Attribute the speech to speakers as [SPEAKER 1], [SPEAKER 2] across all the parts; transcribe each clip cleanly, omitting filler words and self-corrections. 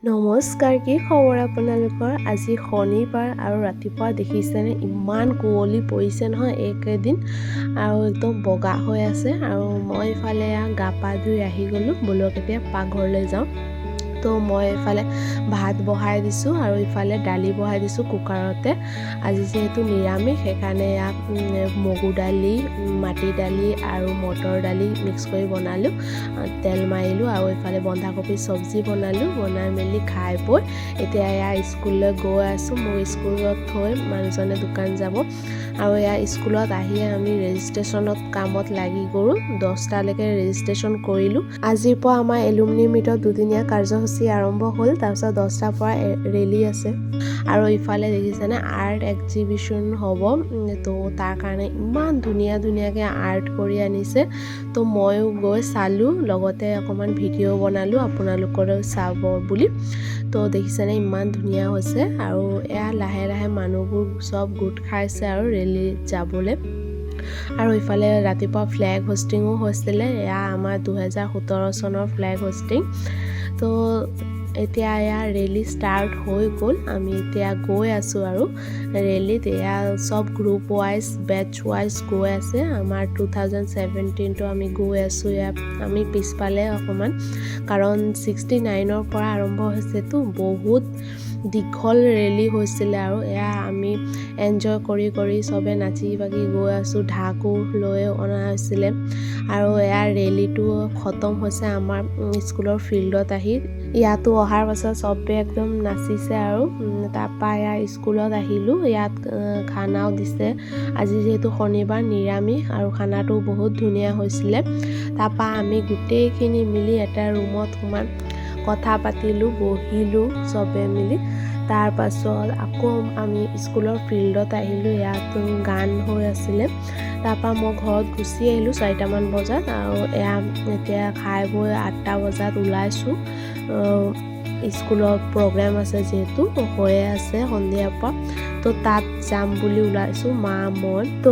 [SPEAKER 1] নমস্কাৰ, কি খবৰ আপোনালোকৰ? আজি শনিবাৰ আৰু ৰাতিপুৱা দেখিছেনে ইমান কুঁৱলী পৰিছে নহয় এইকেইদিন আৰু একদম বগা হৈ আছে। আৰু মই ইফালে গা পা ধুই আহি গ'লোঁ, বলক এতিয়া পাকঘৰলৈ যাওঁ। তো মই ইফালে ভাত বহাই দিছোঁ আৰু ইফালে দালি বহাই দিছোঁ কুকাৰতে। আজি যিহেতু নিৰামিষ সেইকাৰণে মগু দালি, মাটি দালি আৰু মটৰ দালি মিক্স কৰি বনালোঁ, তেল মাৰিলোঁ আৰু ইফালে বন্ধাকবি চব্জি বনালোঁ। বনাই মেলি খাই বৈ এতিয়া স্কুললৈ গৈ আছোঁ। মোৰ স্কুলত থৈ মানুহজনে দোকান যাব আৰু স্কুলত আহি আমি ৰেজিষ্ট্ৰেশ্যনত কামত লাগি গ'লোঁ। 10টালৈকে ৰেজিষ্ট্ৰেশ্যন কৰিলোঁ। আজিৰ পৰা আমাৰ এলুমনি মিটত দুদিনীয়া কাৰ্যসূচী আৰম্ভ হ'ল। তাৰপিছত 10টাৰ পৰা ৰেলী আছে আৰু ইফালে দেখিছেনে আৰ্ট এক্সিবিশ্যন হ'ব। তো তাৰ কাৰণে ইমান ধুনীয়াকৈ আৰ্ট কৰি আনিছে। তো ময়ো গৈ চালোঁ, লগতে অকণমান ভিডিঅ' বনালোঁ আপোনালোকলৈ চাব বুলি। তো দেখিছেনে ইমান ধুনীয়া হৈছে আৰু লাহে লাহে মানুহবোৰ চব গোট খাইছে আৰু ৰেলীত যাবলৈ। আৰু ইফালে ৰাতিপুৱা ফ্লেগ হোষ্টিঙো হৈছিলে। আমাৰ 2017 চনৰ ফ্লেগ হোষ্টিং। তো এতিয়া ৰেলী ষ্টাৰ্ট হৈ গ'ল। আমি এতিয়া গৈ আছোঁ আৰু ৰেলীত চব গ্ৰুপ ৱাইজ বেটছ ৱাইজ গৈ আছে। আমাৰ 2017টো আমি গৈ আছোঁ আমি পিছফালে অকণমান, কাৰণ 69ৰ পৰা আৰম্ভ হৈছেতো, বহুত দীঘল ৰেলী হৈছিলে আৰু আমি এনজয় কৰি চবে নাচি বাগি গৈ আছোঁ। ঢাকো লৈ অনা হৈছিলে আৰু ৰেলীটো খতম হৈছে আমাৰ স্কুলৰ ফিল্ডত আহি। ইয়াতো অহাৰ পাছত চবে একদম নাচিছে আৰু তাৰপৰা স্কুলত আহিলোঁ। ইয়াত খানাও দিছে। আজি যিহেতু শনিবাৰ নিৰামিষ আৰু খানাটো বহুত ধুনীয়া হৈছিলে। তাৰপৰা আমি গোটেইখিনি মিলি এটা ৰুমত সোমাই কথা পাতিলোঁ, বহিলোঁ চবে মিলি। তাৰ পাছত আকৌ আমি স্কুলৰ ফিল্ডত আহিলোঁ। ইয়াতো গান হৈ আছিলে। তাৰপৰা মই ঘৰত গুচি আহিলোঁ 4টামান বজাত আৰু এতিয়া খাই বৈ 8টা বজাত ওলাইছোঁ। স্কুলত প্ৰগ্ৰেম আছে যিহেতু হৈয়ে আছে সন্ধিয়াৰ পৰা, তো তাত যাম বুলি ওলাইছোঁ মা মই। তো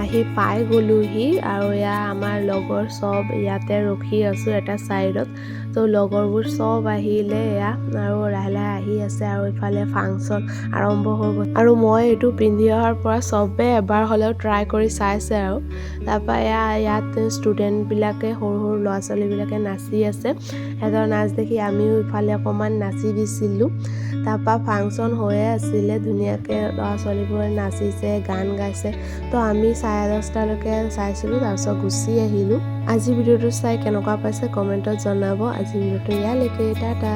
[SPEAKER 1] আহি পাই গ'লোহি আৰু আমাৰ লগৰ চব ইয়াতে ৰখি আছোঁ এটা ছাইডত। তো লগৰবোৰ চব আহিলে আৰু লাহে লাহে আহি আছে আৰু ইফালে ফাংচন আৰম্ভ হৈ গ'ল। আৰু মই এইটো পিন্ধি অহাৰ পৰা চবে এবাৰ হ'লেও ট্ৰাই কৰি চাইছে আৰু। তাৰপৰা ইয়াত ষ্টুডেণ্টবিলাকে সৰু ল'ৰা ছোৱালীবিলাকে নাচি আছে। সিহঁতৰ নাচ দেখি আমিও ইফালে অকণমান নাচি দিছিলোঁ। তাৰপৰা ফাংচন হৈয়ে আছিলে, ধুনীয়াকৈ ল'ৰা ছোৱালীবোৰে নাচিছে, গান গাইছে। তো আমি 10:30লৈকে চাইছিলোঁ, তাৰপিছত গুচি আহিলোঁ। আজি ভিডিঅ'টো চাই কেনেকুৱা পাইছে কমেণ্টত জনাব। আজি ভিডিঅ'টো ইয়ালৈকে, টাটা।